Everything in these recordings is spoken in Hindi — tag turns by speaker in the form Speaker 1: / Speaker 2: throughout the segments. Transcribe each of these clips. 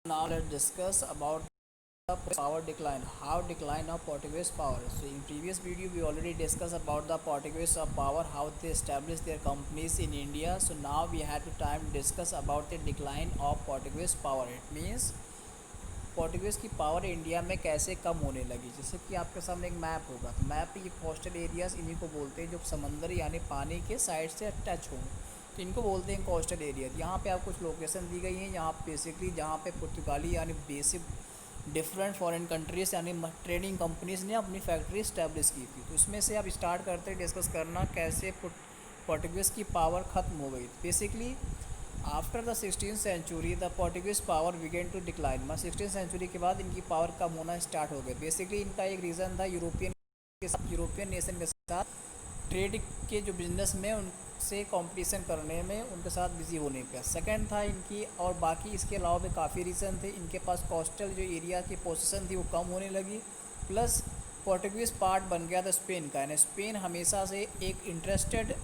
Speaker 1: Now let's discuss about the power decline, how decline of Portuguese power. So in previous video we already discussed about the Portuguese of power, how they established their companies in India. So now we had to time discuss about the decline of Portuguese power. It means Portuguese की पावर इंडिया में कैसे कम होने लगी। जैसे कि आपके सामने एक मैप होगा, तो मैप ये कोस्टल एरियाज़ इन्हीं को बोलते हैं जो समंदर यानी पानी के साइड से टच हों, तो इनको बोलते हैं कोस्टल एरिया। यहाँ पे आप कुछ लोकेशन दी गई हैं, यहाँ बेसिकली जहाँ पे पुर्तगाली यानी बेसिक डिफरेंट फॉरेन कंट्रीज़ यानी ट्रेडिंग कंपनीज़ ने अपनी फैक्ट्री इस्टेब्लिश की थी। तो उसमें से आप स्टार्ट करते डिस्कस करना कैसे पोर्टुगीज़ की पावर ख़त्म हो गई। Basically after the 16th century the Portuguese power began to decline. मतलब 16th सेंचुरी के बाद इनकी पावर कम होना स्टार्ट हो गई। बेसिकली इनका एक रीज़न था यूरोपियन नेशन के साथ ट्रेड के जो बिजनेस में उनसे कंपटीशन करने में उनके साथ बिजी होने का। सेकंड था इनकी, और बाकी इसके अलावा भी काफ़ी रीज़न थे। इनके पास कोस्टल जो एरिया की पोजीशन थी वो कम होने लगी, प्लस पोर्टुगीज़ पार्ट बन गया था स्पेन का, यानी स्पेन हमेशा से एक इंटरेस्टेड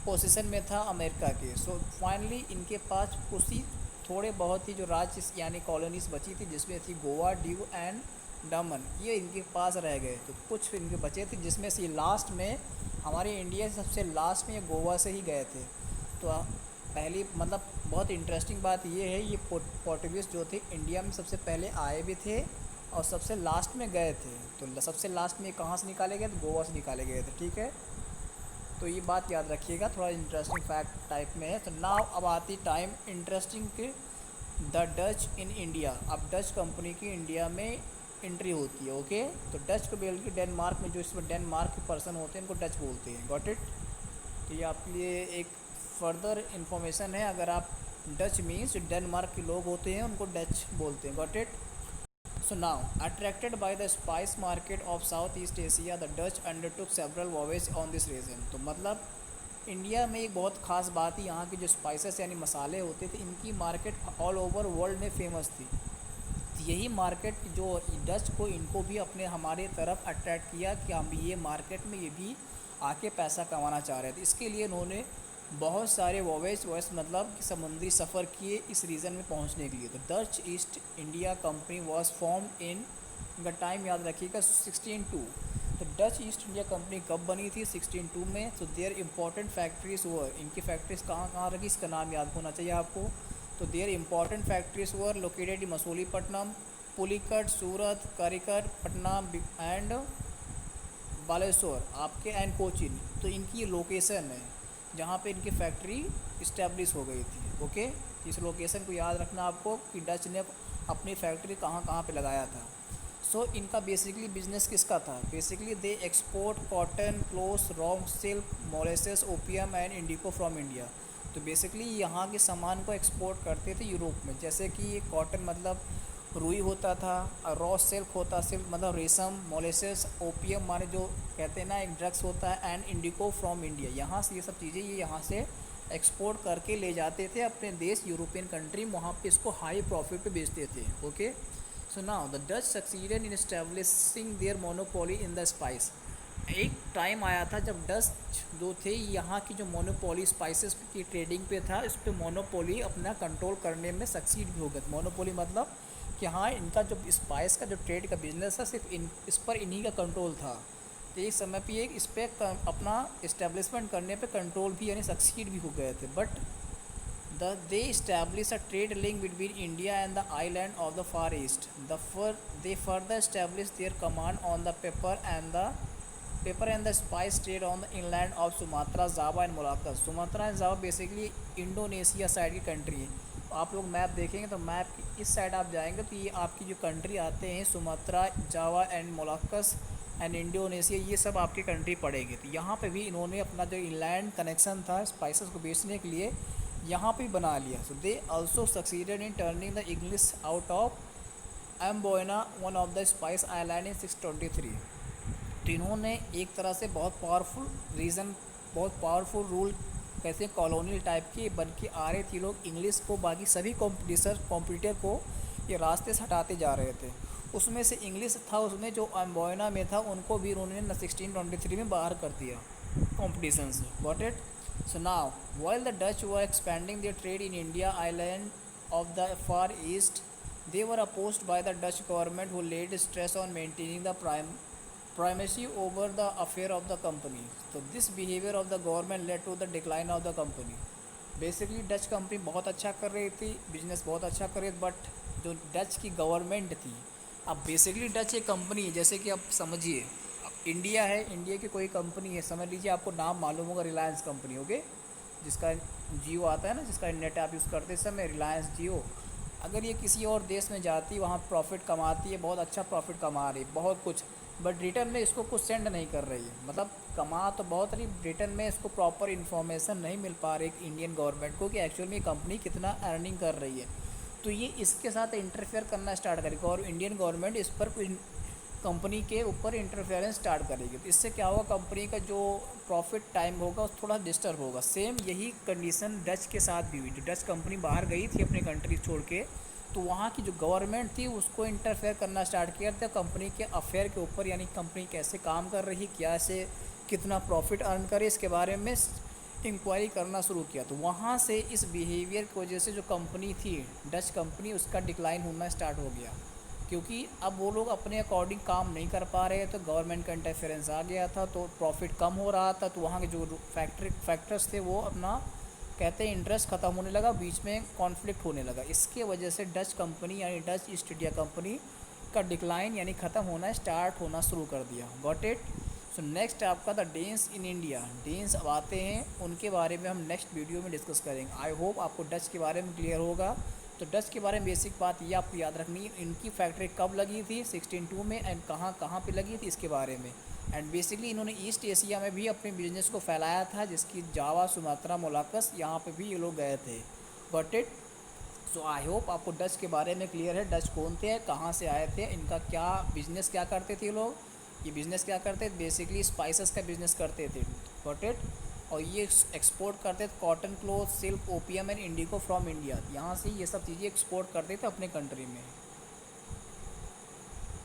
Speaker 1: पोजीशन में था अमेरिका के। सो फाइनली इनके पास उसी थोड़े बहुत ही जो राज्य यानी कॉलोनीज बची थी, जिसमें थी गोवा, ड्यू एंड दमन, ये इनके पास रह गए। तो कुछ इनके बचे थे, जिसमें से लास्ट में हमारे इंडिया से सबसे लास्ट में ये गोवा से ही गए थे। तो पहली मतलब बहुत इंटरेस्टिंग बात ये है, ये पोर्टुगीज़ जो थे इंडिया में सबसे पहले आए भी थे और सबसे लास्ट में गए थे। तो सबसे लास्ट में कहाँ से निकाले गए? तो गोवा से निकाले गए थे। ठीक है, तो ये बात याद रखिएगा, थोड़ा इंटरेस्टिंग फैक्ट टाइप में है। तो नाउ अब आती टाइम इंटरेस्टिंग के द डच इन इंडिया। अब डच कंपनी की इंडिया में एंट्री होती है। ओके, तो डच को बेल के डेनमार्क में जो इसमें डेनमार्क के पर्सन होते हैं उनको डच बोलते हैं। Got it. तो ये आपके लिए एक फर्दर इन्फॉर्मेशन है। अगर आप डच मीन्स डेनमार्क के लोग होते हैं उनको डच बोलते हैं। Got it. So now, attracted by the spice market of Southeast Asia, the Dutch undertook several voyages on this region। तो मतलब इंडिया में एक बहुत ख़ास बात ही यहाँ के जो स्पाइसेस यानी मसाले होते थे, इनकी मार्केट ऑल ओवर वर्ल्ड में फेमस थी। तो यही मार्केट जो डच को इनको भी अपने हमारे तरफ अट्रैक्ट किया कि हम ये मार्केट में ये भी आके पैसा कमाना चाह रहे थे। इसके लिए उन्होंने बहुत सारे वॉवेज मतलब कि समुद्री सफ़र किए इस रीजन में पहुंचने के लिए। तो Dutch East India company was form in का टाइम याद रखिएगा 1602। तो डच ईस्ट इंडिया कंपनी कब बनी थी? 1602 में। तो देयर इंपॉर्टेंट फैक्ट्रीज वर, इनकी फैक्ट्रीज कहाँ कहाँ रखी इसका नाम याद होना चाहिए आपको। तो there important factories were located in Masulipatnam, Pulicat, Surat, Karikal, Patna and Baleshwar आपके एंड कोचिन। तो इनकी ये लोकेशन है जहाँ पे इनकी फैक्ट्री इस्टेब्लिश हो गई थी। ओके, इस लोकेशन को याद रखना आपको कि डच ने अपनी फैक्ट्री कहाँ कहाँ पे लगाया था। सो इनका बेसिकली बिजनेस किसका था? Basically they export cotton, clothes, raw silk, molasses, opium and indigo from India. तो बेसिकली यहाँ के सामान को एक्सपोर्ट करते थे यूरोप में। जैसे कि कॉटन मतलब रुई होता था, रॉ सिल्क होता, सिल्क मतलब रेशम, मोलेसेस, ओपियम माने जो कहते हैं ना एक ड्रग्स होता है, एंड इंडिको फ्रॉम इंडिया। यहाँ से ये सब चीज़ें ये यहाँ से एक्सपोर्ट करके ले जाते थे अपने देश यूरोपियन कंट्री, वहाँ पे इसको हाई प्रॉफिट पे बेचते थे। Okay, so now the Dutch succeeded in establishing their monopoly in the spice. एक टाइम आया था जब डच जो थे यहाँ की जो मोनोपोली स्पाइसेस की ट्रेडिंग पे था, इस पर मोनोपोली अपना कंट्रोल करने में सक्सीड भी हो गए। मोनोपोली मतलब कि हाँ इनका जो स्पाइस का जो ट्रेड का बिजनेस है सिर्फ इस पर इन्हीं का कंट्रोल था। तो एक समय पे इस पर अपना इस्टेब्लिशमेंट करने पे कंट्रोल भी यानी सक्सीड भी हो गए थे। But they establish a trade link between India and the island of the far east. They further establish their command on the pepper and the spice trade on the inland of Sumatra, Java and Moluccas. Sumatra and Java basically Indonesia side की कंट्री है। आप लोग मैप देखेंगे तो मैप की इस साइड आप जाएंगे तो ये आपकी जो कंट्री आते हैं Sumatra, Java and Moluccas and Indonesia, ये सब आपकी कंट्री पड़ेगी। तो यहाँ पे भी इन्होंने अपना जो इंलैंड कनेक्शन था स्पाइसेस को बेचने के लिए यहाँ पे बना लिया। So they also succeeded in turning the English out of Amboyna, one of the spice island in 623। तो इन्होंने एक तरह से बहुत पावरफुल रूल कैसे कॉलोनियल टाइप के बन के आ रहे थे लोग, इंग्लिश को बाकी सभी कॉम्पिटिटर को ये रास्ते से हटाते जा रहे थे। उसमें से इंग्लिश था, उसमें जो एम्बोयना में था उनको भी उन्होंने 1623 में बाहर कर दिया कॉम्पिटिशन से। Got it. So now while the Dutch were expanding their trade in India island of the Far East, They were opposed by the Dutch government who laid stress on maintaining the primacy over the affair of the company. So this behavior of the government led to the decline of the company. Basically Dutch company बहुत अच्छा कर रही थी, बिजनेस बहुत अच्छा कर रही थी, बट जो डच की गवर्नमेंट थी, अब बेसिकली डच एक कंपनी है, जैसे कि आप समझिए अब इंडिया है, इंडिया की कोई कंपनी है, समझ लीजिए आपको नाम मालूम होगा रिलायंस कंपनी, ओके, जिसका जियो आता है ना, जिसका नेट आप यूज़ करते समय रिलायंस जियो। अगर ये किसी और देश में जाती, वहाँ प्रॉफिट कमाती है, बहुत अच्छा प्रॉफिट कमा रही है, बहुत कुछ, बट रिटर्न में इसको कुछ सेंड नहीं कर रही है, मतलब कमा तो बहुत रही, रिटर्न में इसको प्रॉपर इन्फॉर्मेशन नहीं मिल पा रही इंडियन गवर्नमेंट को कि एक्चुअल में ये कंपनी कितना अर्निंग कर रही है। तो ये इसके साथ इंटरफेयर करना स्टार्ट करेगी और इंडियन गवर्नमेंट इस पर कंपनी के ऊपर इंटरफेरेंस स्टार्ट करेगी। तो इससे क्या होगा, कंपनी का जो प्रॉफिट टाइम होगा उस थोड़ा डिस्टर्ब होगा। सेम यही कंडीशन डच के साथ भी हुई। जो डच कंपनी बाहर गई थी अपनी कंट्री छोड़ के, तो वहाँ की जो गवर्नमेंट थी उसको इंटरफेयर करना स्टार्ट किया था कंपनी के अफेयर के ऊपर, यानी कंपनी कैसे काम कर रही, क्या से कितना प्रॉफिट अर्न करे, इसके बारे में इंक्वायरी करना शुरू किया। तो वहाँ से इस बिहेवियर की वजह से जो कंपनी थी डच कंपनी, उसका डिक्लाइन होना स्टार्ट हो गया, क्योंकि अब वो लोग अपने अकॉर्डिंग काम नहीं कर पा रहे, तो गवर्नमेंट का इंटरफेरेंस आ गया था, तो प्रॉफिट कम हो रहा था, तो वहाँ के जो फैक्टर्स थे वो अपना कहते हैं इंटरेस्ट ख़त्म होने लगा, बीच में कॉन्फ्लिक्ट होने लगा। इसके वजह से डच कंपनी यानी डच ईस्ट इंडिया कंपनी का डिक्लाइन यानी ख़त्म होना स्टार्ट होना शुरू कर दिया। Got it. सो नेक्स्ट आपका the Danes in India. Danes अब आते हैं, उनके बारे में हम नेक्स्ट वीडियो में डिस्कस करेंगे। आई होप आपको डच के बारे में क्लियर होगा। तो डच के बारे में बेसिक बात ये आपको याद रखनी है, इनकी फैक्ट्री कब लगी थी 1602 में, एंड कहाँ कहाँ पे लगी थी इसके बारे में। एंड बेसिकली इन्होंने ईस्ट एशिया में भी अपने बिजनेस को फैलाया था, जिसकी जावा, सुमात्रा, मोलाकस, यहाँ पे भी ये लोग गए थे। Got it. So I hope आपको डच के बारे में क्लियर है, डच कौन थे, कहाँ से आए थे, इनका क्या बिजनेस क्या करते थे ये लोग। ये बिज़नेस क्या करते थे, बेसिकली स्पाइसेस का बिज़नेस करते थे। Got it. और ये एक्सपोर्ट करते थे cotton cloth, silk, opium and Indigo from India. यहाँ से ये सब चीज़ें एक्सपोर्ट करते थे अपने कंट्री में।